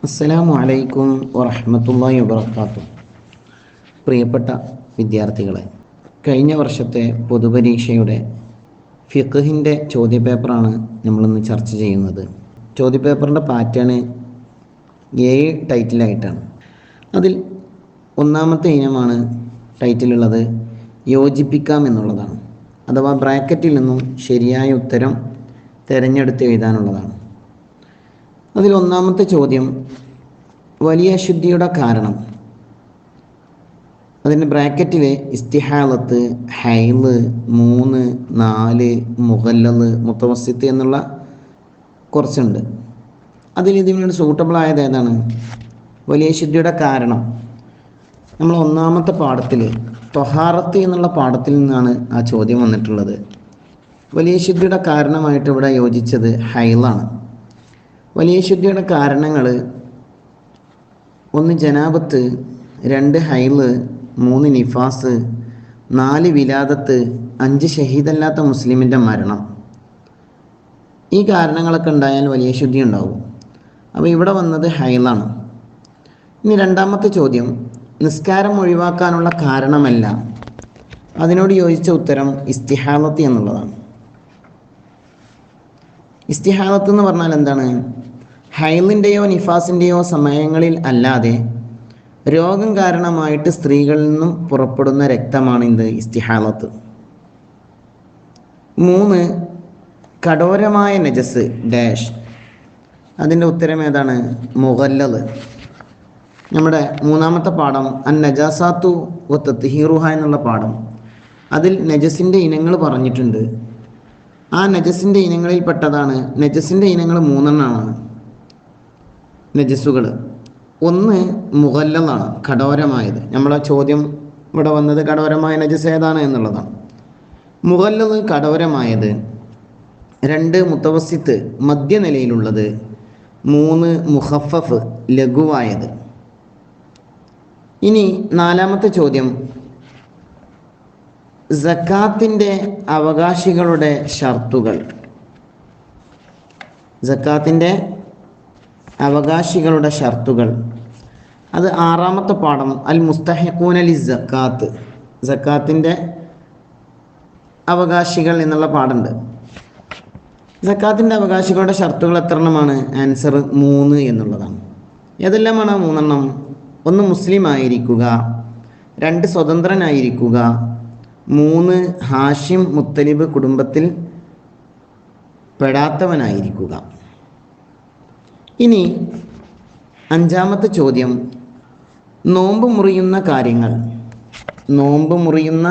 അസ്സലാമു അലൈക്കും വറഹ്മത്തുള്ളാഹി വബറകാതുഹു. പ്രിയപ്പെട്ട വിദ്യാർത്ഥികളെ, കഴിഞ്ഞ വർഷത്തെ പൊതുപരീക്ഷയുടെ ഫിഖ്ഹിൻ്റെ ചോദ്യപേപ്പറാണ് നമ്മളിന്ന് ചർച്ച ചെയ്യുന്നത്. ചോദ്യപേപ്പറിൻ്റെ പാറ്റേൺ 7 ടൈറ്റിലായിട്ടാണ്. അതിൽ ഒന്നാമത്തെ ഇനമാണ് ടൈറ്റിലുള്ളത് യോജിപ്പിക്കാം എന്നുള്ളതാണ്. അഥവാ ബ്രാക്കറ്റിൽ നിന്നും ശരിയായ ഉത്തരം തിരഞ്ഞെടുത്ത് എഴുതാനുള്ളതാണ്. അതിൽ ഒന്നാമത്തെ ചോദ്യം, വലിയ അശുദ്ധിയുടെ കാരണം. അതിൻ്റെ ബ്രാക്കറ്റിൽ ഇസ്തിഹാലത്ത്, ഹൈള്, 3, 4, മുഗല്ലദ്, മുത്തവസ്സിത്ത് എന്നുള്ള കുറച്ചുണ്ട്. അതിൽ ഇതിനോട് സൂട്ടബിൾ ആയത് ഏതാണ്? വലിയ അശുദ്ധിയുടെ കാരണം. നമ്മൾ ഒന്നാമത്തെ പാഠത്തിൽ ത്വഹാറത്ത് എന്നുള്ള പാഠത്തിൽ നിന്നാണ് ആ ചോദ്യം വന്നിട്ടുള്ളത്. വലിയ അശുദ്ധിയുടെ കാരണമായിട്ട് ഇവിടെ യോജിച്ചത് ഹൈളാണ്. വലിയ ശുദ്ധിയുടെ കാരണങ്ങൾ: 1 ജനാബത്ത്, 2 ഹൈള്, 3 നിഫാസ്, 4 വിലാദത്ത്, 5 ഷഹീദല്ലാത്ത മുസ്ലിമിൻ്റെ മരണം. ഈ കാരണങ്ങളൊക്കെ ഉണ്ടായാൽ വലിയ ശുദ്ധി ഉണ്ടാവും. അപ്പോൾ ഇവിടെ വന്നത് ഹൈളാണ്. ഇനി രണ്ടാമത്തെ ചോദ്യം, നിസ്കാരം ഒഴിവാക്കാനുള്ള കാരണമല്ല. അതിനോട് യോജിച്ച ഉത്തരം ഇസ്തിഹാലത്ത് എന്നുള്ളതാണ്. ഇസ്തിഹാലത്ത് എന്ന് പറഞ്ഞാൽ എന്താണ്? ഹൈളിൻ്റെയോ നിഫാസിൻ്റെയോ സമയങ്ങളിൽ അല്ലാതെ രോഗം കാരണമായിട്ട് സ്ത്രീകളിൽ നിന്നും പുറപ്പെടുന്ന രക്തമാണ് ഇത് ഇസ്തിഹാലത്ത്. 3 കഠോരമായ നജസ് ഡാഷ്. അതിൻ്റെ ഉത്തരം ഏതാണ്? മുഗല്ലദ്. നമ്മുടെ മൂന്നാമത്തെ പാഠം അൻ നജാസാത്തു വ തത്ഹീറുഹ എന്നുള്ള പാഠം. അതിൽ നജസിൻ്റെ ഇനങ്ങൾ പറഞ്ഞിട്ടുണ്ട്. ആ നജസിൻ്റെ ഇനങ്ങളിൽ പെട്ടതാണ്. നജസിൻ്റെ ഇനങ്ങൾ 3 എണ്ണമാണ്. നജസുകൾ 1 മുഗല്ലദാണ്, കഠോരമായത്. നമ്മളെ ചോദ്യം ഇവിടെ വന്നത് കഠോരമായ നജസ് ഏതാണ് എന്നുള്ളതാണ്. മുഗല്ലദ് കഠോരമായത്. 2 മുത്തവസ്സിത്ത് മധ്യനിലയിലുള്ളത്. 3 മുഖഫഫ് ലഘുവായത്. ഇനി നാലാമത്തെ ചോദ്യം, സക്കാത്തിൻ്റെ അവകാശികളുടെ ഷർത്തുകൾ. സക്കാത്തിൻ്റെ അവകാശികളുടെ ഷർത്തുകൾ. അത് 6ാമത്തെ പാഠം അൽ മുസ്തഹിഖൂന ലിസ്സക്കാത്ത്, സക്കാത്തിൻ്റെ അവകാശികൾ എന്നുള്ള പാഠമുണ്ട്. സക്കാത്തിൻ്റെ അവകാശികളുടെ ഷർത്തുകൾ എത്ര എണ്ണമാണ്? ആൻസർ 3 എന്നുള്ളതാണ്. ഏതെല്ലാമാണ് 3 എണ്ണം? 1 മുസ്ലിം ആയിരിക്കുക, 2 സ്വതന്ത്രനായിരിക്കുക, 3 ഹാഷിം മുത്തലിബ് കുടുംബത്തിൽ പെടാത്തവനായിരിക്കുക. ഇനി 5ാമത്തെ ചോദ്യം, നോമ്പ് മുറിയുന്ന കാര്യങ്ങൾ. നോമ്പ് മുറിയുന്ന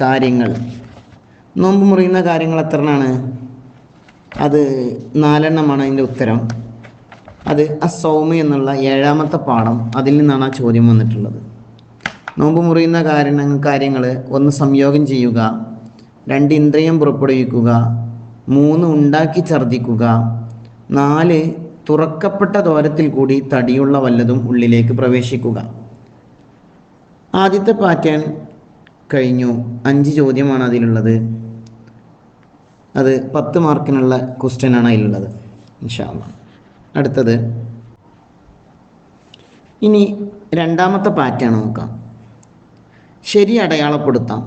കാര്യങ്ങൾ. നോമ്പ് മുറിയുന്ന കാര്യങ്ങൾ എത്ര എണ്ണമാണ്? അത് 4 എണ്ണമാണ് അതിൻ്റെ ഉത്തരം. അത് അസ്സൗമ് എന്നുള്ള 7ാമത്തെ പാഠം, അതിൽ നിന്നാണ് ആ ചോദ്യം വന്നിട്ടുള്ളത്. നോമ്പ് മുറിയുന്ന കാര്യങ്ങൾ: 1 സംയോഗം ചെയ്യുക, 2 ഇന്ദ്രിയം പുറപ്പെടുവിക്കുക, 3 ഉണ്ടാക്കി ഛർദ്ദിക്കുക, 4 തുറക്കപ്പെട്ട ദ്വാരത്തിൽ കൂടി തടിയുള്ള വല്ലതും ഉള്ളിലേക്ക് പ്രവേശിക്കുക. ആദ്യത്തെ പാറ്റേൺ കഴിഞ്ഞു. 5 ചോദ്യമാണ് അതിലുള്ളത്. അത് 10 മാർക്കിനുള്ള ക്വസ്റ്റ്യനാണ് അതിലുള്ളത് ഇൻഷാ അല്ലാഹ്. അടുത്തത് ഇനി 2ാമത്തെ പാറ്റേൺ നോക്കാം. ശരി അടയാളപ്പെടുത്താം.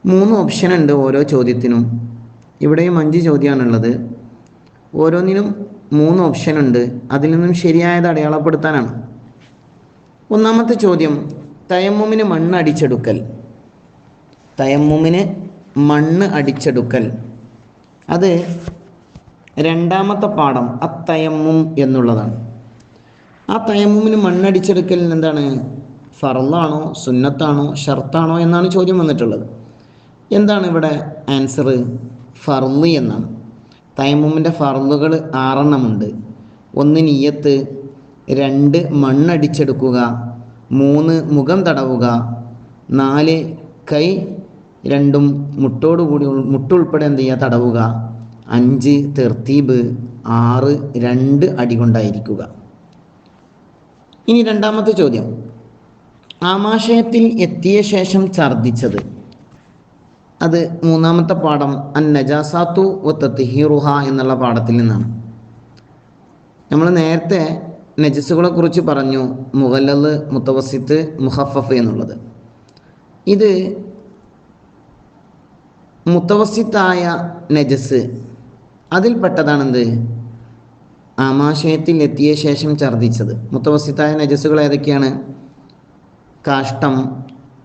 3 ഓപ്ഷൻ ഉണ്ട് ഓരോ ചോദ്യത്തിനും. ഇവിടെയും 5 ചോദ്യമാണുള്ളത്. ഓരോന്നിനും 3 ഓപ്ഷൻ ഉണ്ട്. അതിൽ നിന്നും ശരിയായത് അടയാളപ്പെടുത്താനാണ്. 1ാമത്തെ ചോദ്യം, തയമ്മുമിന് മണ്ണ് അടിച്ചെടുക്കൽ. തയമ്മുമിന് മണ്ണ് അടിച്ചെടുക്കൽ. അത് 2ാമത്തെ പാഠം അത്തയമ്മും എന്നുള്ളതാണ്. ആ തയമ്മുമിന് മണ്ണടിച്ചെടുക്കൽ എന്താണ്? ഫർളാണോ, സുന്നത്താണോ, ഷർത്താണോ എന്നാണ് ചോദ്യം വന്നിട്ടുള്ളത്. എന്താണ് ഇവിടെ ആൻസർ? ഫർള് എന്നാണ്. തയമ്മുമിൻ്റെ ഫർളുകൾ 6 എണ്ണമുണ്ട്. 1 നിയ്യത്ത്, 2 മണ്ണടിച്ചെടുക്കുക, 3 മുഖം തടവുക, 4 കൈ രണ്ടും മുട്ടുൾപ്പെടെ എന്ത് ചെയ്യുക? തടവുക, 5 തെർത്തീബ്, 6 2 അടി കൊണ്ടായിരിക്കുക. ഇനി 2ാമത്തെ ചോദ്യം, ആമാശയത്തിൽ എത്തിയ ശേഷം ഛർദ്ദിച്ചത്. അത് 3ാമത്തെ പാഠം അൻ നജാസാത്തു വ തത്ഹീറുഹ എന്നുള്ള പാഠത്തിൽ നിന്നാണ്. നമ്മൾ നേരത്തെ നജസ്സുകളെ കുറിച്ച് പറഞ്ഞു, മുഗല്ലദ്, മുത്തവസ്സിത്ത്, മുഖഫഫ് എന്നുള്ളത്. ഇത് മുത്തവസ്സിത്തായ നജസ് അതിൽപ്പെട്ടതാണെന്ത്? ആമാശയത്തിൽ എത്തിയ ശേഷം ഛർദ്ദിച്ചത്. മുത്തവസ്സിത്തായ നജസ്സുകൾ ഏതൊക്കെയാണ്? കാഷ്ടം,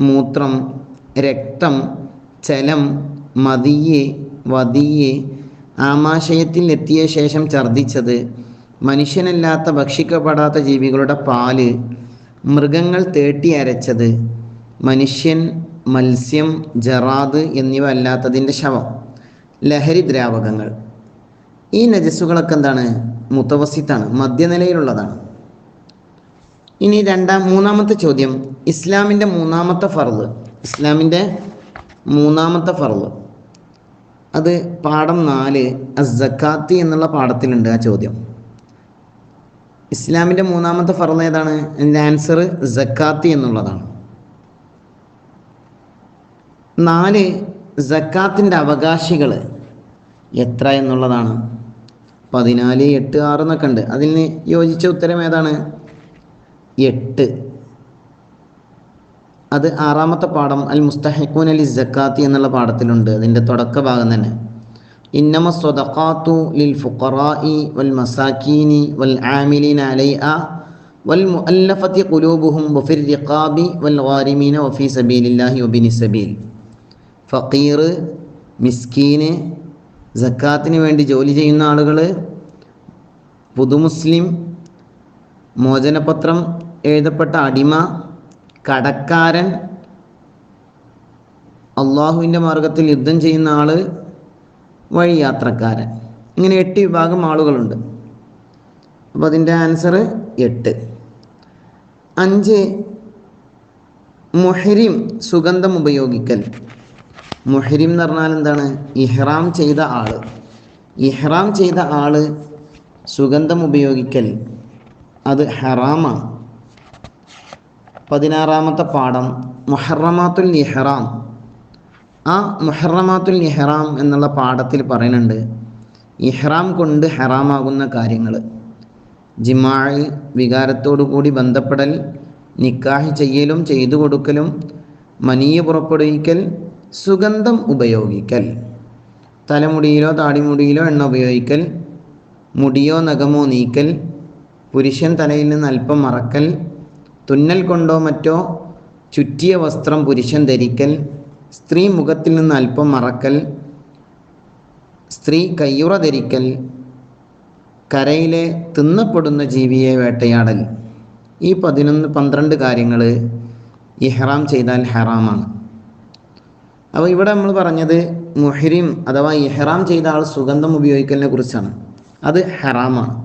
മൂത്രം, രക്തം, ചലം, മദിയ്, വദിയ്, ആമാശയത്തിൽ എത്തിയ ശേഷം ഛർദ്ദിച്ചത്, മനുഷ്യനല്ലാത്ത ഭക്ഷിക്കപ്പെടാത്ത ജീവികളുടെ പാല്, മൃഗങ്ങൾ തേട്ടി അരച്ചത്, മനുഷ്യൻ, മത്സ്യം, ജറാദ് എന്നിവ അല്ലാത്തതിൻ്റെ ശവം, ലഹരി ദ്രാവകങ്ങൾ. ഈ നജസ്സുകളൊക്കെ എന്താണ്? മുത്തവസ്സിത്താണ്, മധ്യനിലയിലുള്ളതാണ്. ഇനി മൂന്നാമത്തെ ചോദ്യം, ഇസ്ലാമിൻ്റെ മൂന്നാമത്തെ ഫർള്, അത് പാഠം 4 അസ്സക്കാത്ത് എന്നുള്ള പാഠത്തിലുണ്ട്. ആ ചോദ്യം, ഇസ്ലാമിൻ്റെ മൂന്നാമത്തെ ഫർള് ഏതാണ്? അതിൻ്റെ ആൻസർ സക്കാത്ത് എന്നുള്ളതാണ്. 4 സക്കാത്തിൻ്റെ അവകാശികൾ എത്ര എന്നുള്ളതാണ്. 14, 8, 6 എന്നൊക്കെ ഉണ്ട്. അതിന് യോജിച്ച ഉത്തരം ഏതാണ്? 8. അത് 6ാമത്തെ പാഠം അൽ മുസ്തഹിഖൂന ലിസ്സക്കാത്തി എന്നുള്ള പാഠത്തിലുണ്ട്. അതിൻ്റെ തുടക്ക ഭാഗം തന്നെ. ഇന്നമ സ്വദഖാത്തു ലിൽ ഫുഖറാഇ വൽ മസാക്കീനി വൽ ആമിലീന അലൈഹ വൽ മുഅല്ലഫത്തി ഖുലൂബുഹും വഫിർ റിഖാബി വൽ ഗാരിമീന വഫീ സബീലില്ലാഹി വബിനി സബീൽ. ഫഖീർ, മിസ്കീന്, സക്കാത്തിന് വേണ്ടി ജോലി ചെയ്യുന്ന ആളുകൾ, പുതുമുസ്ലിം, മോചനപത്രം എഴുതപ്പെട്ട അടിമ, കടക്കാരൻ, അള്ളാഹുവിൻ്റെ മാർഗത്തിൽ യുദ്ധം ചെയ്യുന്ന ആൾ, വഴിയാത്രക്കാരൻ. ഇങ്ങനെ 8 വിഭാഗം ആളുകളുണ്ട്. അപ്പോൾ അതിൻ്റെ ആൻസർ 8. 5 മുഹ്രിം, സുഗന്ധം ഉപയോഗിക്കൽ. മുഹ്രിം എന്ന് പറഞ്ഞാൽ എന്താണ്? ഇഹ്റാം ചെയ്ത ആൾ സുഗന്ധം ഉപയോഗിക്കൽ അത് ഹറാമാണ്. 16ാമത്തെ പാഠം മുഹറമാത്തുൽ ഇഹ്റാം. ആ മുഹറമാത്തുൽ ഇഹ്റാം എന്നുള്ള പാഠത്തിൽ പറയുന്നുണ്ട് ഇഹ്റാം കൊണ്ട് ഹറാമാകുന്ന കാര്യങ്ങൾ: ജിമാഅ്, വികാരത്തോടു കൂടി ബന്ധപ്പെടൽ, നിക്കാഹ് ചെയ്യലും ചെയ്തു കൊടുക്കലും, മനീയ് പുറപ്പെടുവിക്കൽ, സുഗന്ധം ഉപയോഗിക്കൽ, തലമുടിയിലോ താടിമുടിയിലോ എണ്ണ ഉപയോഗിക്കൽ, മുടിയോ നഖമോ നീക്കൽ, പുരുഷൻ തലയിൽ നിന്ന് അല്പം മറക്കൽ, തുന്നൽ കൊണ്ടോ മറ്റോ ചുറ്റിയ വസ്ത്രം പുരുഷൻ ധരിക്കൽ, സ്ത്രീ മുഖത്തിൽ നിന്ന് അല്പം മറക്കൽ, സ്ത്രീ കയ്യുറ ധരിക്കൽ, കരയിലെ തിന്നപ്പെടുന്ന ജീവിയെ വേട്ടയാടൽ. ഈ 12 കാര്യങ്ങൾ ഇഹ്റാം ചെയ്താൽ ഹറാമാണ്. അപ്പോൾ ഇവിടെ നമ്മൾ പറഞ്ഞത് മുഹ്രിം അഥവാ ഇഹ്റാം ചെയ്ത ആൾ സുഗന്ധം ഉപയോഗിക്കലിനെ കുറിച്ചാണ്. അത് ഹറാമാണ്.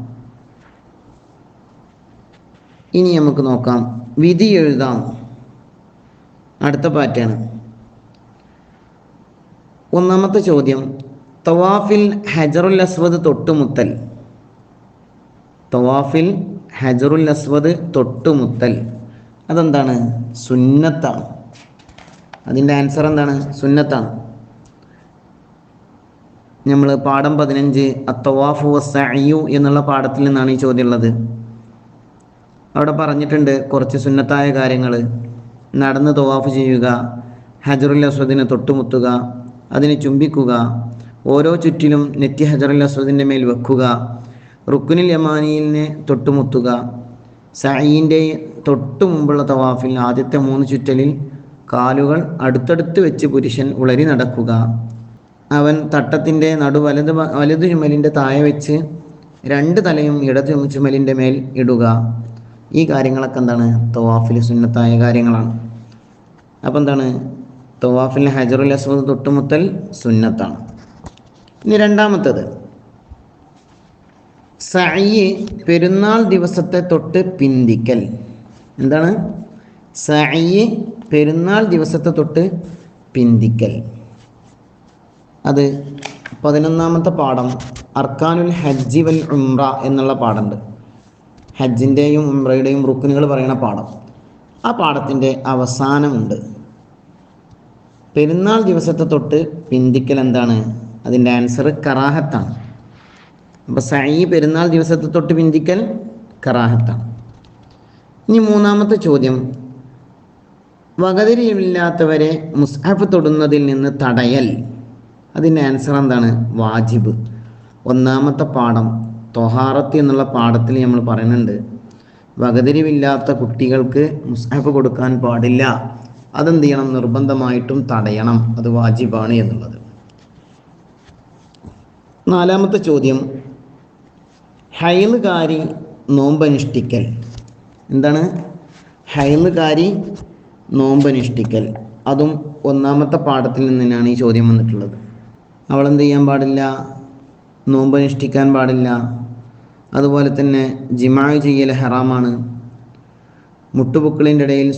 ഇനി നമുക്ക് നോക്കാം, വിധി എഴുതാം. അടുത്ത പാറ്റേൺ. 1ാമത്തെ ചോദ്യം, തവാഫിൽ ഹജറുൽ അസ്വദ് തൊട്ടുമുത്തൽ. തവാഫിൽ ഹജറുൽ അസ്വദ് തൊട്ടുമുത്തൽ അതെന്താണ്? സുന്നത്താണ്. അതിൻ്റെ ആൻസർ എന്താണ്? സുന്നത്താണ്. നമ്മൾ പാഠം 15 അത്തവാഫു വസ്സഅയു എന്നുള്ള പാഠത്തിൽ നിന്നാണ് ഈ ചോദ്യം ഉള്ളത്. അവിടെ പറഞ്ഞിട്ടുണ്ട് കുറച്ച് സുന്നത്തായ കാര്യങ്ങൾ: നടന്ന് തവാഫ് ചെയ്യുക, ഹജറുൽ അസ്വദിനെ തൊട്ടുമുത്തുക, അതിനെ ചുംബിക്കുക, ഓരോ ചുറ്റിലും നെറ്റി ഹജറുൽ അസ്വദിൻ്റെ മേൽ വെക്കുക, റുക്നുൽ യമാനിയിനെ തൊട്ടുമുത്തുക, സഈൻ്റെ തൊട്ടു മുമ്പുള്ള തവാഫിൽ ആദ്യത്തെ 3 ചുറ്റലിൽ കാലുകൾ അടുത്തടുത്ത് വെച്ച് പുരുഷൻ ഉളരി നടക്കുക, അവൻ തട്ടത്തിൻ്റെ വലതു ചുമലിൻ്റെ താഴെ വെച്ച് 2 തലയും ഇടത് ചുമലിൻ്റെ മേൽ ഇടുക. ഈ കാര്യങ്ങളൊക്കെ എന്താണ്? തവാഫിൽ സുന്നത്തായ കാര്യങ്ങളാണ്. അപ്പോൾ എന്താണ്? തവാഫിൽ ഹജറുൽ അസ്വദ് തൊട്ടുമുത്തൽ സുന്നത്താണ്. ഇനി 2ാമത്തേത്, സഅയ്, പെരുന്നാൾ ദിവസത്തെ തൊട്ട് പിന്തിക്കൽ. എന്താണ്? സഅയ്, പെരുന്നാൾ ദിവസത്തെ തൊട്ട് പിന്തിക്കൽ. അത് 11ാമത്തെ പാഠം അർക്കാനുൽ ഹജ്ജി വൽ ഉംറ എന്നുള്ള പാഠമുണ്ട്. ഹജ്ജിൻ്റെയും ഉംറയുടെയും റുക്നുകൾ പറയുന്ന പാഠം. ആ പാഠത്തിൻ്റെ അവസാനമുണ്ട്. പെരുന്നാൾ ദിവസത്തെ തൊട്ട് പിന്തിക്കൽ എന്താണ്? അതിൻ്റെ ആൻസർ കറാഹത്താണ്. അപ്പോൾ സഈ പെരുന്നാൾ ദിവസത്തെ തൊട്ട് പിന്തിക്കൽ കറാഹത്താണ്. ഇനി മൂന്നാമത്തെ ചോദ്യം, വകതിരിവില്ലാത്തവരെ മുസ്ഹഫ് തൊടുന്നതിൽ നിന്ന് തടയൽ. അതിൻ്റെ ആൻസർ എന്താണ്? വാജിബ്. ഒന്നാമത്തെ പാഠം ത്വഹാറത്ത് എന്നുള്ള പാഠത്തിൽ നമ്മൾ പറയുന്നുണ്ട്, വകതിരിവില്ലാത്ത കുട്ടികൾക്ക് മുസ്ഹഫ് കൊടുക്കാൻ പാടില്ല, അതെന്ത് ചെയ്യണം? നിർബന്ധമായിട്ടും തടയണം, അത് വാജിബാണ് എന്നുള്ളത്. നാലാമത്തെ ചോദ്യം, ഹൈലുകാരി നോമ്പനുഷ്ഠിക്കൽ. എന്താണ്? ഹൈലുകാരി നോമ്പനുഷ്ഠിക്കൽ. അതും ഒന്നാമത്തെ പാഠത്തിൽ നിന്നാണ് ഈ ചോദ്യം വന്നിട്ടുള്ളത്. അവളെന്ത് ചെയ്യാൻ പാടില്ല? നോമ്പനുഷ്ഠിക്കാൻ പാടില്ല. അതുപോലെ തന്നെ ജിമാഅ് ചെയ്യൽ ഹറാമാണ്. മുട്ടുപൊക്കിളിൻ്റെ ഇടയിൽ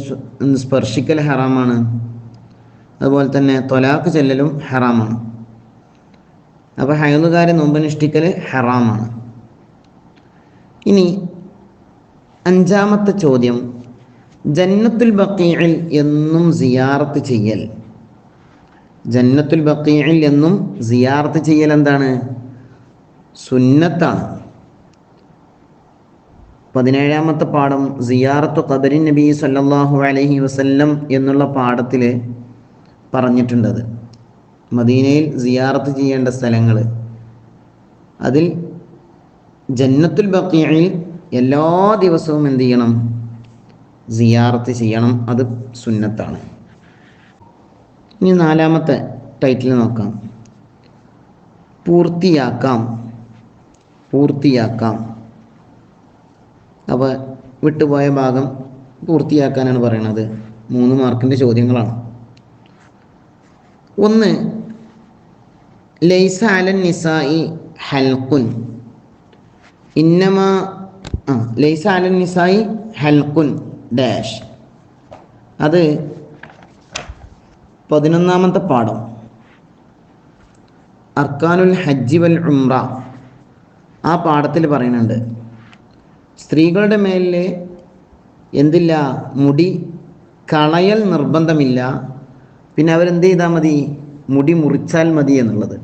സ്പർശിക്കൽ ഹറാമാണ്. അതുപോലെ തന്നെ ത്വലാഖ് ചെല്ലലും ഹറാമാണ്. അപ്പോൾ ഹൈലുകാരി നോമ്പനുഷ്ഠിക്കൽ ഹറാമാണ്. ഇനി അഞ്ചാമത്തെ ചോദ്യം, ജന്നത്തുൽ ബഖീഇൽ എന്നും സിയാറത്ത് ചെയ്യൽ. ജന്നത്തുൽ ബഖീഇൽ എന്നും സിയാറത്ത് ചെയ്യൽ എന്താണ്? സുന്നത്താണ്. 17ാമത്തെ പാഠം സിയാറത്തു ഖബറിൻ നബി സല്ലല്ലാഹു അലൈഹി വസല്ലം എന്നുള്ള പാഠത്തിൽ പറഞ്ഞിട്ടുണ്ടത്. മദീനയിൽ സിയാറത്ത് ചെയ്യേണ്ട സ്ഥലങ്ങൾ, അതിൽ ജന്നത്തുൽ ബഖീഇൽ എല്ലാ ദിവസവും എന്ത് ചെയ്യണം? സിയാറത്ത് ചെയ്യണം, അത് സുന്നത്താണ്. ഇനി നാലാമത്തെ ടൈറ്റിൽ നോക്കാം, പൂർത്തിയാക്കാം. പൂർത്തിയാക്കാം. അപ്പോൾ വിട്ടുപോയ ഭാഗം പൂർത്തിയാക്കാനാണ് പറയുന്നത്. 3 മാർക്കിൻ്റെ ചോദ്യങ്ങളാണ്. ഒന്ന്, ലൈസ അലൻ നിസായി ഹൽഖുൻ. ഇന്നമാ ലൈസ അലൻ നിസായി ഹൽഖുൻ ഡാഷ്. അത് 11ാമത്തെ പാഠം അർക്കാനുൽ ഹജ്ജ് വൽ ഉംറ, ആ പാഠത്തിൽ പറയുന്നുണ്ട്, സ്ത്രീകളുടെ മേലിൽ എന്തില്ല? മുടി കളയൽ നിർബന്ധമില്ല, പിന്നെ അവരെന്ത് ചെയ്താൽ മതി? മുടി മുറിച്ചാൽ മതി എന്നുള്ളത്.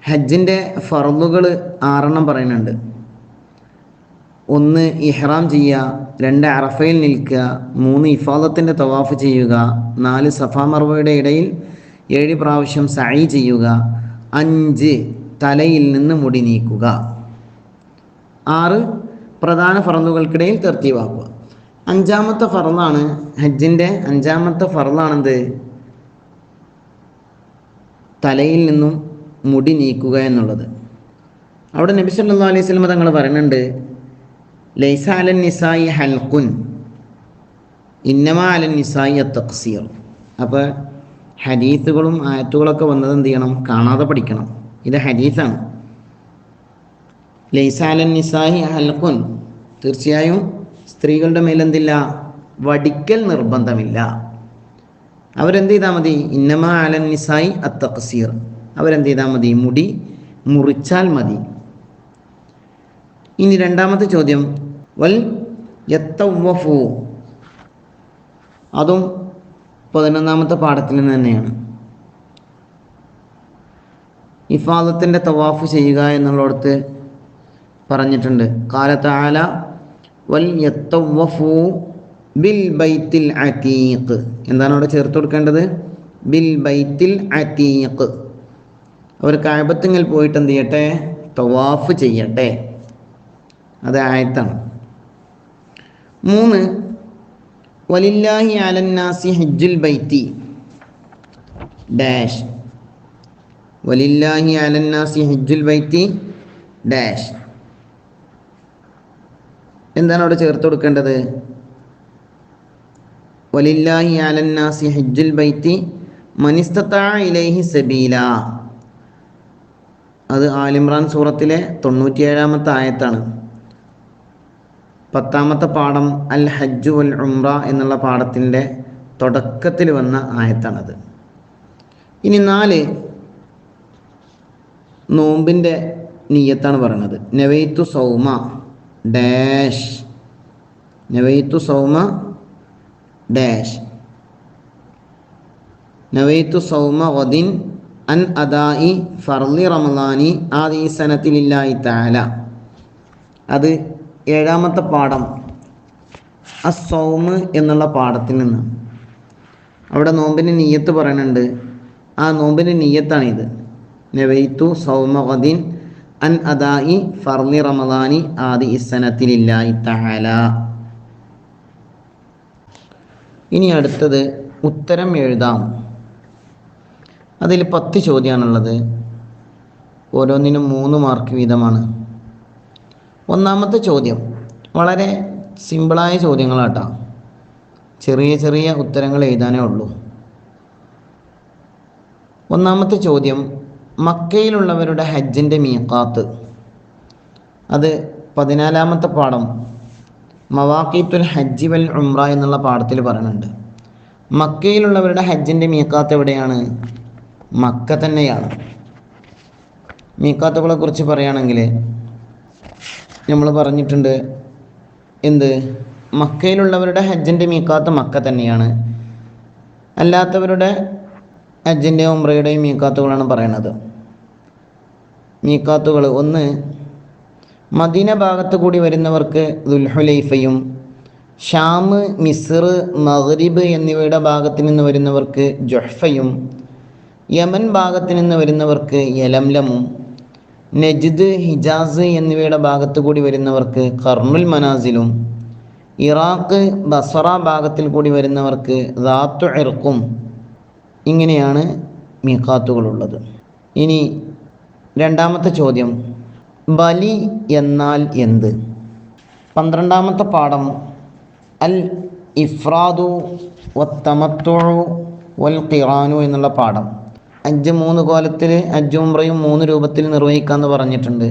ഹജ്ജിൻ്റെ ഫർളുകൾ 6 പറയുന്നുണ്ട്. 1 ഇഹ്റാം ചെയ്യുക, 2 അറഫയിൽ നിൽക്കുക, 3 ഇഫാദത്തിൻ്റെ തവാഫ് ചെയ്യുക, 4 സഫാ മർവയുടെ ഇടയിൽ 7 പ്രാവശ്യം സഈ ചെയ്യുക, 5 തലയിൽ നിന്ന് മുടി നീക്കുക, 6 പ്രധാന ഫർളുകൾക്കിടയിൽ തർത്തീവാക്കുക. 5ാമത്തെ ഫർളാണ് ഹജ്ജിൻ്റെ 5ാമത്തെ ഫർളാണെന്ത്? തലയിൽ നിന്നും മുടി നീക്കുക എന്നുള്ളത്. അവിടെ നബി സല്ലല്ലാഹു അലൈഹി വസല്ലം തങ്ങൾ പറയുന്നുണ്ട്, ലൈസ അലൻ നിസായി ഹൽഖുൻ ഇന്നമാ അലൻ നിസായി അത്തഖ്സീർ. അപ്പോൾ ഹദീസുകളും ആയത്തുകളൊക്കെ വന്നത് എന്ത് ചെയ്യണം? കാണാതെ പഠിക്കണം. ഇത് ഹദീസാണ്. ലൈസ അലൻ നിസായി ഹൽഖുൻ, തീർച്ചയായും സ്ത്രീകളുടെ മേലെന്തില്ല? വടിക്കൽ നിർബന്ധമില്ല. അവരെന്ത് ചെയ്താൽ മതി? ഇന്നമാ അലൻ നിസായി അത്തഖ്സീർ, അവരെന്ത് ചെയ്താൽ മതി? മുടി മുറിച്ചാൽ മതി. ഇനി 2ാമത്തെ ചോദ്യം, വൽ യത്തവഫു. അതും 11ാമത്തെ പാഠത്തിൽ നിന്ന് തന്നെയാണ്. ഇഫാദത്തിൻ്റെ തവാഫ് ചെയ്യുക എന്നുള്ളിടത്ത് പറഞ്ഞിട്ടുണ്ട്, ഖാല തആല വൽ യത്തവഫു ബിൽ ബൈത്തിൽ അതീഖ്. എന്താണ് അവിടെ ചേർത്ത് കൊടുക്കേണ്ടത്? ബിൽ ബൈത്തിൽ അതീഖ്. അവർ കഅബത്തുങ്കൽ പോയിട്ട് എന്ത് ചെയ്യട്ടെ? തവാഫ് ചെയ്യട്ടെ. അത് ആയത്താണ്. 3, വലില്ലാഹി അലന്നാസി ഹജ്ജുൽ ബൈത്തി ഡാഷ്. വലില്ലാഹി അലന്നാസി ഹജ്ജുൽ ബൈത്തി ഡാഷ്. എന്താണ് അവിടെ ചേർത്ത് കൊടുക്കേണ്ടത്? വലില്ലാഹി അലന്നാസി ഹജ്ജുൽ ബൈത്തി മനിസ്തതാ ഇലൈഹി സബീല. അത് ആലിമ്രാൻ സൂറത്തിലെ 97ാമത്തെ ആയത്താണ്. 10ാമത്തെ പാഠം അൽ ഹജ്ജ് വൽ ഉംറ എന്നുള്ള പാഠത്തിൻ്റെ തുടക്കത്തിൽ വന്ന ആയത്താണത്. ഇനി 4, നോമ്പിൻ്റെ നിയ്യത്താണ് പറയുന്നത്. നവൈത്തു Zouma dash. നവൈത്തു Zouma dash. നവൈത്തു Zouma ഗദിൻ അൻ അദാഇ ഫർളി റമളാനി ആദി സനത്തിലില്ലാഹി തആല. അത് ഏഴാമത്തെ പാഠം അസ്സൗമ് എന്നുള്ള പാഠത്തിൽ നിന്ന്. അവിടെ നോമ്പിന് നിയ്യത്ത് പറയുന്നുണ്ട്. ആ നോമ്പിന് നിയ്യത്താണിത്. നവൈതു സൗമ ഗദിൻ അൻ അദാഇ ഫർളി റമളാനി ആദി സനത്തിലില്ലാഹി തആല. ഇനി അടുത്തത് ഉത്തരം എഴുതാം. അതിൽ 10 ചോദ്യമാണുള്ളത്. ഓരോന്നിനും 3 മാർക്ക് വീതമാണ്. ഒന്നാമത്തെ ചോദ്യം വളരെ സിമ്പിളായ ചോദ്യങ്ങളാട്ടോ. ചെറിയ ചെറിയ ഉത്തരങ്ങൾ എഴുതാനേ ഉള്ളൂ. ഒന്നാമത്തെ ചോദ്യം, മക്കയിലുള്ളവരുടെ ഹജ്ജിൻ്റെ മീഖാത്ത്. അത് 14-ാമത്തെ പാഠം മവാഖീത്തുൽ ഹജ്ജി വൽ ഉംറ എന്നുള്ള പാഠത്തിൽ പറയുന്നുണ്ട്. മക്കയിലുള്ളവരുടെ ഹജ്ജിൻ്റെ മീഖാത്ത് എവിടെയാണ്? മക്ക തന്നെയാണ്. മീഖാത്തുകളെ കുറിച്ച് പറയുകയാണെങ്കിൽ നമ്മൾ പറഞ്ഞിട്ടുണ്ട്, എന്ത്? മക്കയിലുള്ളവരുടെ ഹജ്ജിൻ്റെ മീഖാത്ത് മക്ക തന്നെയാണ്. അല്ലാത്തവരുടെ ഹജ്ജിൻ്റെയും ഉംറയുടെയും മീഖാത്തുകളാണ് പറയുന്നത്. മീഖാത്തുകൾ: ഒന്ന്, മദീന ഭാഗത്ത് കൂടി വരുന്നവർക്ക് ദുൽഹുലൈഫയും, ഷാം, മിസ്ർ, മഗ്രിബ് എന്നിവയുടെ ഭാഗത്ത് നിന്ന് വരുന്നവർക്ക് ജുഹ്ഫയും, യമൻ ഭാഗത്ത് നിന്ന് വരുന്നവർക്ക് യലംലമും, നജ്ദ്, ഹിജാസ് എന്നിവയുടെ ഭാഗത്ത് കൂടി വരുന്നവർക്ക് ഖർനുൽ മനാസിലും, ഇറാഖ്, ബസറ ഭാഗത്തിൽ കൂടി വരുന്നവർക്ക് ദാത്തു ഇർഖും. ഇങ്ങനെയാണ് മീഖാത്തുകളുള്ളത്. ഇനി രണ്ടാമത്തെ ചോദ്യം, ബലി എന്നാൽ എന്ത്? 12-ാമത്തെ പാഠം അൽ ഇഫ്രാദു വത്തമത്തുഉ വൽ ഖിറാനു എന്നുള്ള പാഠം. ഹജ്ജ് 3 കോലത്തിൽ, ഹജ്ജ് ഉംറയും 3 രൂപത്തിൽ നിർവഹിക്കാമെന്ന് പറഞ്ഞിട്ടുണ്ട്.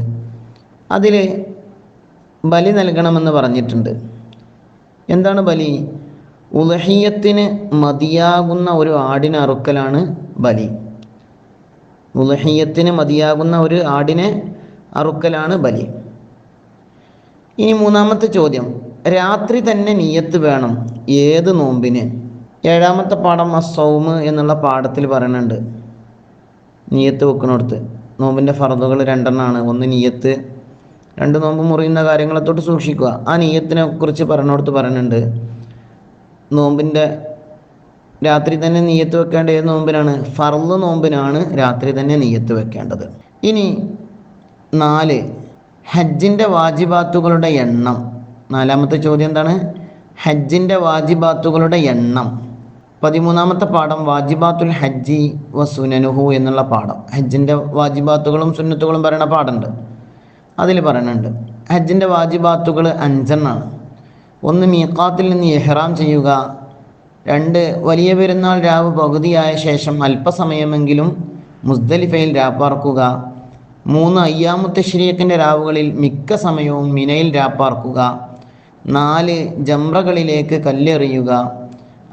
അതിൽ ബലി നൽകണമെന്ന് പറഞ്ഞിട്ടുണ്ട്. എന്താണ് ബലി? ഉളഹിയത്തിന് മതിയാകുന്ന ഒരു ആടിനെ അറുക്കലാണ് ബലി. ഉളഹിയത്തിന് മതിയാകുന്ന ഒരു ആടിനെ അറുക്കലാണ് ബലി. ഇനി 3-ാമത്തെ ചോദ്യം, രാത്രി തന്നെ നിയ്യത്ത് വേണം. ഏത് നോമ്പിന്? 7-ാമത്തെ പാഠം അസ്സൗമ് എന്നുള്ള പാഠത്തിൽ പറയുന്നുണ്ട്. നിയ്യത്ത് വെക്കണോടത്ത് നോമ്പിൻ്റെ ഫർദുകൾ 2 ഒന്ന് നിയ്യത്ത്, 2 നോമ്പ് മുറിയുന്ന കാര്യങ്ങളെ തൊട്ട് സൂക്ഷിക്കുക. ആ നിയ്യത്തിനെ കുറിച്ച് പറഞ്ഞോടത്ത് പറയുന്നുണ്ട്, നോമ്പിൻ്റെ രാത്രി തന്നെ നിയ്യത്ത് വെക്കേണ്ട ഏത് നോമ്പിനാണ്? ഫർള് നോമ്പിനാണ് രാത്രി തന്നെ നിയ്യത്ത് വെക്കേണ്ടത്. ഇനി 4, ഹജ്ജിൻ്റെ വാജിബാത്തുകളുടെ എണ്ണം. 4-ാമത്തെ ചോദ്യം എന്താണ്? ഹജ്ജിൻ്റെ വാജിബാത്തുകളുടെ എണ്ണം. 13-ാമത്തെ പാഠം വാജിബാത്തുൽ ഹജ്ജി വസുനനുഹു എന്നുള്ള പാഠം. ഹജ്ജിൻ്റെ വാജിബാത്തുകളും സുന്നത്തുകളും പറയുന്ന പാഠമുണ്ട്. അതിൽ പറയുന്നുണ്ട് ഹജ്ജിൻ്റെ വാജിബാത്തുകൾ 5 1, മീഖാത്തിൽ നിന്ന് ഇഹ്റാം ചെയ്യുക. 2, വലിയ പെരുന്നാൾ രാവ് പകുതിയായ ശേഷം അല്പസമയമെങ്കിലും മുസ്ദലിഫയിൽ രാപ്പാർക്കുക. 3, അയ്യാമു തശ്രീഖിൻ്റെ രാവുകളിൽ മിക്ക സമയവും മിനയിൽ രാപ്പാർക്കുക. 4, ജംറകളിലേക്ക് കല്ലെറിയുക.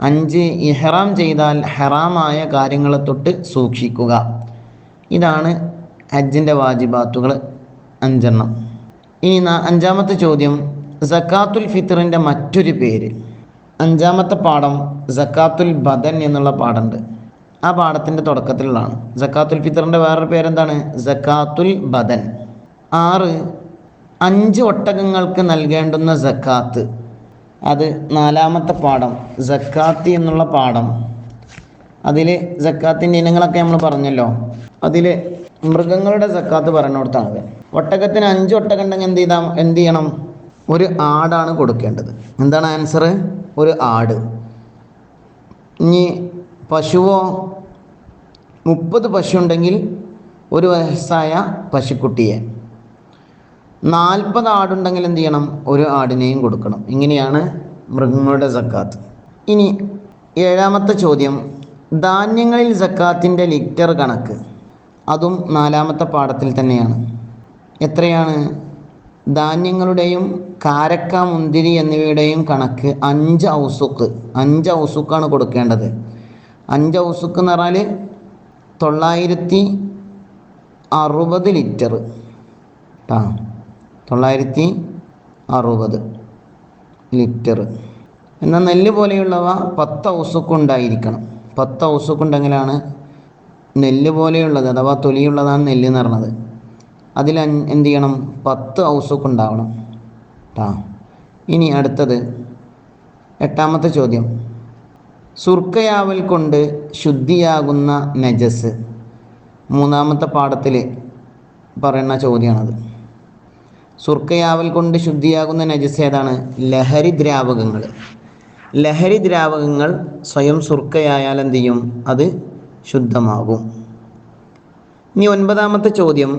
5, ഇഹ്റാം ചെയ്താൽ ഹറാമായ കാര്യങ്ങളെ തൊട്ട് സൂക്ഷിക്കുക. ഇതാണ് ഹജ്ജിൻ്റെ വാജിബാത്തുകൾ 5. ഇനി 5-ാമത്തെ ചോദ്യം, സക്കാത്തുൽ ഫിത്റിൻ്റെ മറ്റൊരു പേര്. 5-ാമത്തെ പാഠം സക്കാത്തുൽ ബദൻ എന്നുള്ള പാഠമുണ്ട്. ആ പാഠത്തിൻ്റെ തുടക്കത്തിലുള്ളതാണ്. സക്കാത്തുൽ ഫിത്റിൻ്റെ വേറൊരു പേരെന്താണ്? സക്കാത്തുൽ ബദൻ. 6, 5 ഒട്ടകങ്ങൾക്ക് നൽകേണ്ടുന്ന സക്കാത്ത്. അത് 4-ാമത്തെ പാഠം സക്കാത്ത് എന്നുള്ള പാഠം. അതിൽ സക്കാത്തിൻ്റെ ഇനങ്ങളൊക്കെ നമ്മൾ പറഞ്ഞല്ലോ. അതിൽ മൃഗങ്ങളുടെ സക്കാത്ത് പറഞ്ഞുകൊടുത്താണ്. ഒട്ടകത്തിന് 5 ഒട്ടകം ഉണ്ടെങ്കിൽ എന്ത് ചെയ്യണം? ഒരു ആടാണ് കൊടുക്കേണ്ടത്. എന്താണ് ആൻസർ? ഒരു ആട്. ഇനി പശുവോ 30 പശു ഉണ്ടെങ്കിൽ 1 വയസ്സായ പശുക്കുട്ടിയെ. 40 ആടുണ്ടെങ്കിൽ എന്ത് ചെയ്യണം? ഒരു ആടിനെയും കൊടുക്കണം. ഇങ്ങനെയാണ് മൃഗങ്ങളുടെ സക്കാത്ത്. ഇനി 7-ാമത്തെ ചോദ്യം, ധാന്യങ്ങളിൽ സക്കാത്തിൻ്റെ ലിറ്റർ കണക്ക്. അതും 4-ാമത്തെ പാഠത്തിൽ തന്നെയാണ്. എത്രയാണ്? ധാന്യങ്ങളുടെയും കാരക്ക, മുന്തിരി എന്നിവയുടെയും കണക്ക് 5 ഔസുക്ക്. 5 ഔസുക്കാണ് കൊടുക്കേണ്ടത്. 5 ഔസുക്ക് എന്ന് പറഞ്ഞാൽ 960 ലിറ്റർ. 960 ലിറ്റർ. എന്നാൽ നെല്ല് പോലെയുള്ളവ 10 ഔസുക്ക് ഉണ്ടായിരിക്കണം. 10 ഔസുക്ക് ഉണ്ടെങ്കിലാണ് നെല്ല് പോലെയുള്ളത് അഥവാ തൊലിയുള്ളതാണ് നെല്ല് എന്ന് പറഞ്ഞത്. അതിൽ എന്ത് ചെയ്യണം? 10 ഔസുക്ക് ഉണ്ടാവണം കേട്ടോ. ഇനി അടുത്തത് 8ാമത്തെ ചോദ്യം. സുർക്കയാവൽ കൊണ്ട് ശുദ്ധിയാകുന്ന നജസ്. 3ാമത്തെ പാഠത്തിൽ പറയുന്ന ചോദ്യമാണത്. സുർക്കയാവൽ കൊണ്ട് ശുദ്ധിയാകുന്ന നജസ് ഏതാണ്? ലഹരി ദ്രാവകങ്ങൾ. ലഹരി ദ്രാവകങ്ങൾ സ്വയം സുർക്കയായാൽ എന്ത് ചെയ്യും? അത് ശുദ്ധമാകും. ഇനി 9ാമത്തെ ചോദ്യം.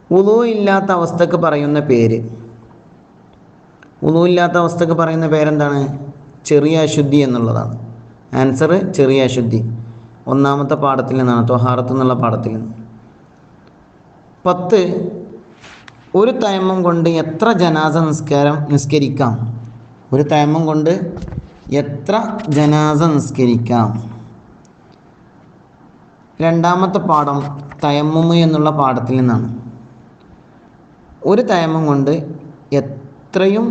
വുളൂ ഇല്ലാത്ത അവസ്ഥക്ക് പറയുന്ന പേര്. വുളൂ ഇല്ലാത്ത അവസ്ഥക്ക് പറയുന്ന പേരെന്താണ്? ചെറിയ അശുദ്ധി എന്നുള്ളതാണ്. ആൻസർ ചെറിയ അശുദ്ധി. 1ാമത്തെ പാഠത്തിൽ നിന്നാണ്, ത്വഹാറത്ത് എന്നുള്ള പാഠത്തിൽ നിന്ന്. 10. ഒരു തയമ്മം കൊണ്ട് എത്ര ജനാസ നിസ്കരിക്കാം? ഒരു തയമ്മം കൊണ്ട് എത്ര ജനാസ നിസ്കരിക്കാം? 2ാമത്തെ പാഠം തയമ്മുമ് എന്നുള്ള പാഠത്തിൽ നിന്നാണ്. ഒരു തയമ്മം കൊണ്ട് എത്രയും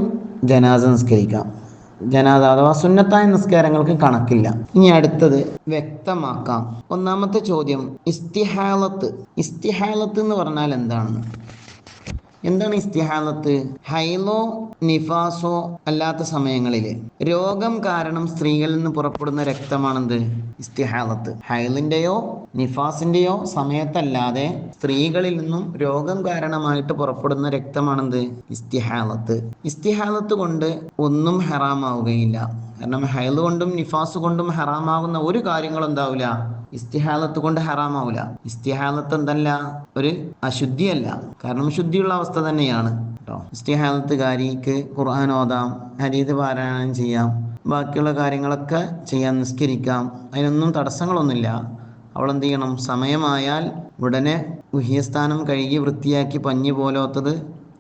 ജനാസ നിസ്കരിക്കാം. ജനാസ അഥവാ സുന്നത്തായ നിസ്കാരങ്ങൾക്ക് കണക്കില്ല. ഇനി അടുത്തത് വ്യക്തമാക്കാം. 1ാമത്തെ ചോദ്യം. ഇസ്തിഹാലത്ത്. ഇസ്തിഹാലത്ത് എന്ന് പറഞ്ഞാൽ എന്താണ്? എന്താണ് ഇസ്തിഹാലത്ത്? ഹൈലോ നിഫാസോ അല്ലാത്ത സമയങ്ങളിൽ രോഗം കാരണം സ്ത്രീകളിൽ നിന്ന് പുറപ്പെടുന്ന രക്തമാണെന്ത്? ഇസ്തിഹാലത്ത്. ഹൈലിൻ്റെയോ നിഫാസിൻ്റെയോ സമയത്തല്ലാതെ സ്ത്രീകളിൽ നിന്നും രോഗം കാരണമായിട്ട് പുറപ്പെടുന്ന രക്തമാണെന്ത്? ഇസ്തിഹാലത്ത്. ഇസ്തിഹാലത്ത് കൊണ്ട് ഒന്നും ഹറാമാവുകയില്ല. കാരണം ഹൈല് കൊണ്ടും നിഫാസ് കൊണ്ടും ഹറാമാകുന്ന ഒരു കാര്യങ്ങളും എന്താവില്ല? ഇസ്തിഹാലത്ത് കൊണ്ട് ഹറാമാവില്ല. ഇസ്തിഹാലത്ത് എന്തല്ല? ഒരു അശുദ്ധിയല്ല. കാരണം ശുദ്ധിയുള്ള അവസ്ഥ തന്നെയാണ് കേട്ടോ. ഇസ്തിഹാലത്തുകാരിക്ക് ഖുർആൻ ഓതാം, ഹദീസ് പാരായണം ചെയ്യാം, ബാക്കിയുള്ള കാര്യങ്ങളൊക്കെ ചെയ്യാൻ, നിസ്കരിക്കാം. അതിനൊന്നും തടസ്സങ്ങളൊന്നുമില്ല. അവൾ എന്ത് ചെയ്യണം? സമയമായാൽ ഉടനെ ഗുഹ്യസ്ഥാനം കഴുകി വൃത്തിയാക്കി പഞ്ഞി പോലോത്തത്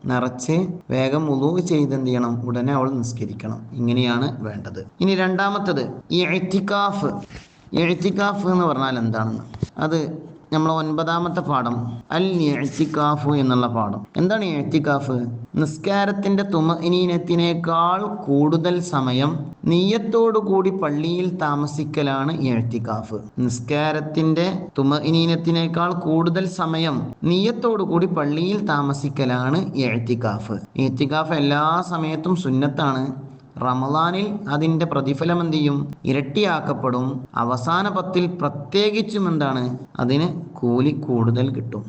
നിറച്ച് വേഗം വുളൂ ചെയ്ത് എന്ത് ചെയ്യണം? ഉടനെ അവൾ നിസ്കരിക്കണം. ഇങ്ങനെയാണ് വേണ്ടത്. ഇനി 2ാമത്തത് ഇഅ്തികാഫ്. ഇഅ്തികാഫ് എന്ന് പറഞ്ഞാൽ എന്താണെന്ന് അത് നമ്മൾ 9ാമത്തെ പാഠം അൽ ഇഅ്തികാഫു എന്നുള്ള പാഠം. എന്താണ് ഇഅ്തികാഫ്? നിസ്കാരത്തിന്റെ തുമഇനീനത്തിനേക്കാൾ കൂടുതൽ സമയം നിയ്യത്തോടു കൂടി പള്ളിയിൽ താമസിക്കലാണ് ഇഅ്തികാഫ്. നിസ്കാരത്തിന്റെ തുമഇനീനത്തിനേക്കാൾ കൂടുതൽ സമയം നിയ്യത്തോടു കൂടി പള്ളിയിൽ താമസിക്കലാണ് ഇഅ്തികാഫ്. ഇഅ്തികാഫ് എല്ലാ സമയത്തും സുന്നത്താണ്. റമളാനിൽ അതിൻ്റെ പ്രതിഫലം എന്ത് ചെയ്യും? ഇരട്ടിയാക്കപ്പെടും. അവസാന 10 പ്രത്യേകിച്ചും എന്താണ്? അതിന് കൂലി കൂടുതൽ കിട്ടും.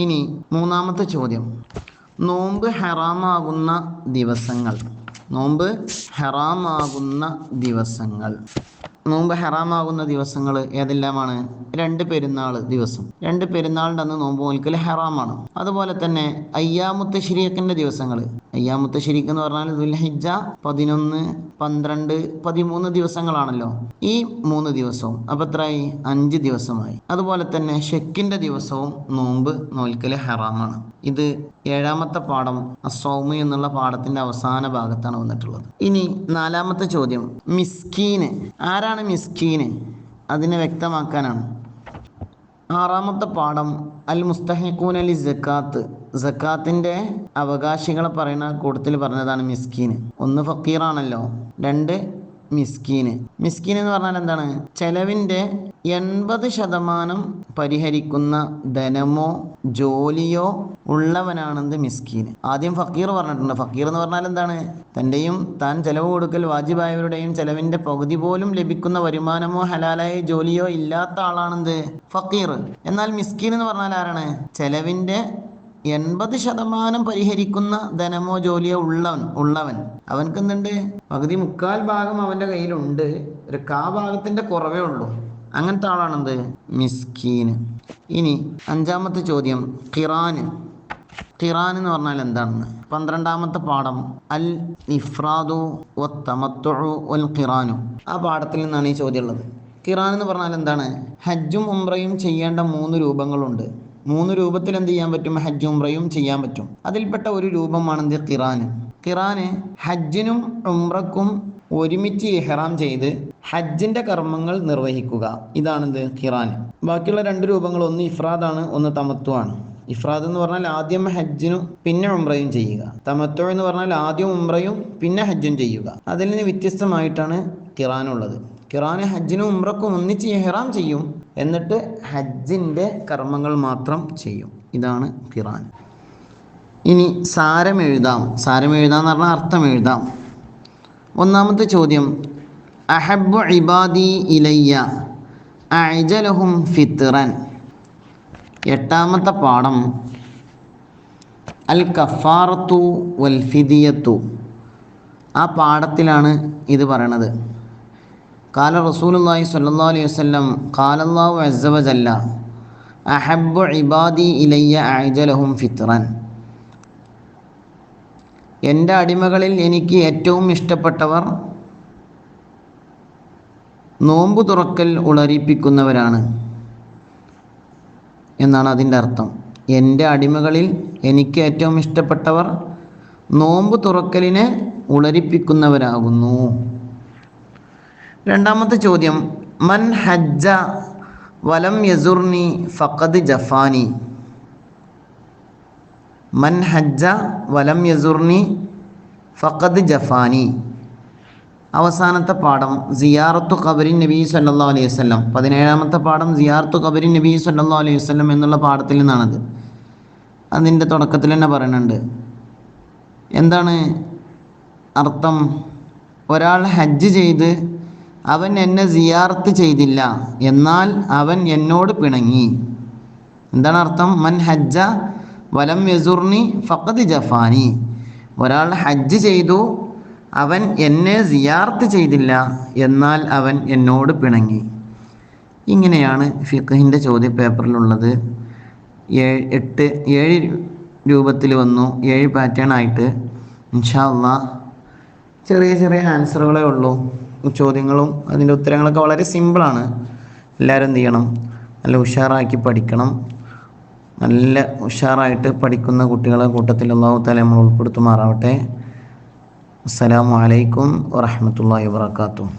ഇനി 3ാമത്തെ ചോദ്യം. നോമ്പ് ഹറാമാകുന്ന ദിവസങ്ങൾ. നോമ്പ് ഹറാമാകുന്ന ദിവസങ്ങൾ. നോമ്പ് ഹറാമാകുന്ന ദിവസങ്ങൾ ഏതെല്ലാമാണ്? 2 പെരുന്നാൾ ദിവസം. 2 പെരുന്നാളിൻ്റെ അന്ന് നോമ്പ് നോൽക്കൽ ഹറാമാണ്. അതുപോലെ തന്നെ അയ്യാമുത്ത് തശ്രീഖിന്റെ ദിവസങ്ങൾ. അയ്യാമുത്ത് തശ്രീഖ് എന്ന് പറഞ്ഞാൽ ദുൽഹിജ്ജ 11, 12, 13 ദിവസങ്ങളാണല്ലോ. ഈ 3 ദിവസവും അപ്പം എത്രയായി? 5 ദിവസമായി. അതുപോലെ തന്നെ ഷെക്കിന്റെ ദിവസവും നോമ്പ് നോൽക്കൽ ഹറാമാണ്. ഇത് 7ാമത്തെ പാഠം അസ്സൗമ് എന്നുള്ള പാഠത്തിന്റെ അവസാന ഭാഗത്താണ് വന്നിട്ടുള്ളത്. ഇനി 4ാമത്തെ ചോദ്യം. മിസ്കീന്. ആരാണ് മിസ്കീന്? അതിനെ വ്യക്തമാക്കാനാണ്. 6ാമത്തെ പാഠം അൽ മുസ്തഹിഖൂന ലി സക്കാത്ത്. സക്കാത്തിന്റെ അവകാശികളെ പറയുന്ന കൂട്ടത്തിൽ പറഞ്ഞതാണ് മിസ്കീന്. 1 ഫക്കീറാണല്ലോ, 2 മിസ്കീന്. മിസ്കീൻ എന്ന് പറഞ്ഞാൽ എന്താണ്? ചെലവിന്റെ 80% പരിഹരിക്കുന്ന ധനമോ ജോലിയോ ഉള്ളവനാണെന്ത് മിസ്കീന്. ആദ്യം ഫക്കീർ പറഞ്ഞിട്ടുണ്ട്. ഫക്കീർ എന്ന് പറഞ്ഞാൽ എന്താണ്? തൻ്റെയും താൻ ചെലവ് കൊടുക്കൽ വാജിബായവരുടെയും ചെലവിന്റെ പകുതി പോലും ലഭിക്കുന്ന വരുമാനമോ ഹലാലായ ജോലിയോ ഇല്ലാത്ത ആളാണെന്ത്? ഫക്കീർ. എന്നാൽ മിസ്കീൻ എന്ന് പറഞ്ഞാൽ ആരാണ്? ചെലവിന്റെ 80% പരിഹരിക്കുന്ന ധനമോ ജോലിയോ ഉള്ളവൻ. അവൻക്ക് എന്തുണ്ട്? പകുതി 3/4 ഭാഗം അവന്റെ കയ്യിലുണ്ട്, ഒരു 1/4 ഭാഗത്തിന്റെ കുറവേ ഉള്ളൂ. അങ്ങനത്തെ ആളാണെന്ത്? മിസ്കീന്. ഇനി 5ാമത്തെ ചോദ്യം. ഖിറാന്. ഖിറാൻ എന്ന് പറഞ്ഞാൽ എന്താണെന്ന് 12ാമത്തെ പാഠം അൽ ഇഫ്രാദു വത്തമത്തുഉ വൽ ഖിറാനു. ആ പാഠത്തിൽ നിന്നാണ് ഈ ചോദ്യം ഉള്ളത്. ഖിറാൻ എന്ന് പറഞ്ഞാൽ എന്താണ്? ഹജ്ജും ഉംറയും ചെയ്യേണ്ട 3 രൂപങ്ങളുണ്ട്. 3 രൂപത്തിൽ എന്ത് ചെയ്യാൻ പറ്റും? ഹജ്ജും ഉംറയും ചെയ്യാൻ പറ്റും. അതിൽപ്പെട്ട ഒരു രൂപമാണ് എന്ത്? ഖിറാന്. ഖിറാന് ഹജ്ജിനും ഉംറക്കും ഒരുമിച്ച് ഇഹ്റാം ചെയ്ത് ഹജ്ജിന്റെ കർമ്മങ്ങൾ നിർവഹിക്കുക. ഇതാണെന്ത്? ഖിറാൻ. ബാക്കിയുള്ള 2 രൂപങ്ങൾ, ഒന്ന് ഇഫ്രാദാണ്, ഒന്ന് തമത്തു ആണ്. ഇഫ്രാദ് എന്ന് പറഞ്ഞാൽ ആദ്യം ഹജ്ജിനും പിന്നെ ഉംറയും ചെയ്യുക. തമത്തു എന്ന് പറഞ്ഞാൽ ആദ്യം ഉംറയും പിന്നെ ഹജ്ജും ചെയ്യുക. അതിൽ നിന്ന് വ്യത്യസ്തമായിട്ടാണ് ഖിറാനുള്ളത്. ഖിറാന് ഹജ്ജിനും ഉംറക്കും ഒന്നിച്ച് ഇഹ്റാം ചെയ്യും, എന്നിട്ട് ഹജ്ജിൻ്റെ കർമ്മങ്ങൾ മാത്രം ചെയ്യും. ഇതാണ് ഖിറാൻ. ഇനി സാരം എഴുതാം എന്ന് പറഞ്ഞാൽ അർത്ഥം എഴുതാം. ഒന്നാമത്തെ ചോദ്യം, അഹബ്ബു ഇബാദി ഇലയ്യ അഅ്ജലഹും ഫിത്റൻ. എട്ടാമത്തെ പാഠം അൽ കഫാറത്തു വൽ ഫിദിയത്തു. ആ പാഠത്തിലാണ് ഇത് പറയണത്. ഖാല റസൂലുള്ളാഹി സ്വല്ലല്ലാഹു അലൈഹി വസല്ലം ഖാലല്ലാഹു അസ്സ വജല്ല അഹബ്ബു ഇബാദി ഇലയ്യ അഅ്ജലഹും ഫിത്റൻ. എൻ്റെ അടിമകളിൽ എനിക്ക് ഏറ്റവും ഇഷ്ടപ്പെട്ടവർ നോമ്പ് തുറക്കൽ ഉളരിപ്പിക്കുന്നവരാണ് എന്നാണ് അതിൻ്റെ അർത്ഥം. എൻ്റെ അടിമകളിൽ എനിക്ക് ഏറ്റവും ഇഷ്ടപ്പെട്ടവർ നോമ്പ് തുറക്കലിനെ ഉളരിപ്പിക്കുന്നവരാകുന്നു. രണ്ടാമത്തെ ചോദ്യം, മൻ ഹജ്ജ വലം യസുർനി ഫഖദ് ജഫാനി. മൻ ഹജ്ജ വലം യസുർനി ഫഖദ് ജഫാനി. അവസാനത്തെ പാഠം സിയാറത്തു ഖബറിൻ നബി സല്ലല്ലാഹു അലൈഹി വസല്ലം. 17ാമത്തെ പാഠം സിയാറത്തു ഖബറിൻ നബി സല്ലല്ലാഹു അലൈഹി വസല്ലം എന്നുള്ള പാഠത്തിൽ നിന്നാണത്. അതിൻ്റെ തുടക്കത്തിൽ തന്നെ പറയുന്നുണ്ട്. എന്താണ് അർത്ഥം? ഒരാൾ ഹജ്ജ് ചെയ്ത് അവൻ എന്നെ സിയാറത്ത് ചെയ്തില്ല, എന്നാൽ അവൻ എന്നോട് പിണങ്ങി. എന്താണ് അർത്ഥം? മൻ ഹജ്ജ വലം യസുർനി ഫഖദ് ജഫാനി. ഒരാൾ ഹജ്ജ് ചെയ്തു, അവൻ എന്നെ സിയാറത്ത് ചെയ്തില്ല, എന്നാൽ അവൻ എന്നോട് പിണങ്ങി. ഇങ്ങനെയാണ് ഫിഖ്ഹിൻ്റെ ചോദ്യപേപ്പറിലുള്ളത്. 7 രൂപത്തിൽ വന്നു, 7 പാറ്റേൺ ആയിട്ട്. ഇൻഷാ അല്ലാഹ് ചെറിയ ചെറിയ ആൻസറുകളേ ഉള്ളൂ. ചോദ്യങ്ങളും അതിൻ്റെ ഉത്തരങ്ങളൊക്കെ വളരെ സിമ്പിളാണ്. എല്ലാവരും എന്ത് ചെയ്യണം? നല്ല ഉഷാറാക്കി പഠിക്കണം. നല്ല ഉഷാറായിട്ട് പഠിക്കുന്ന കുട്ടികളെ കൂട്ടത്തിൽ അല്ലാഹു തആല നമ്മൾ ഉൾപ്പെടുത്തുമാറാവട്ടെ. അസ്സലാമു അലൈക്കും വറഹ്മത്തുള്ളാഹി വബറകാതുഹു.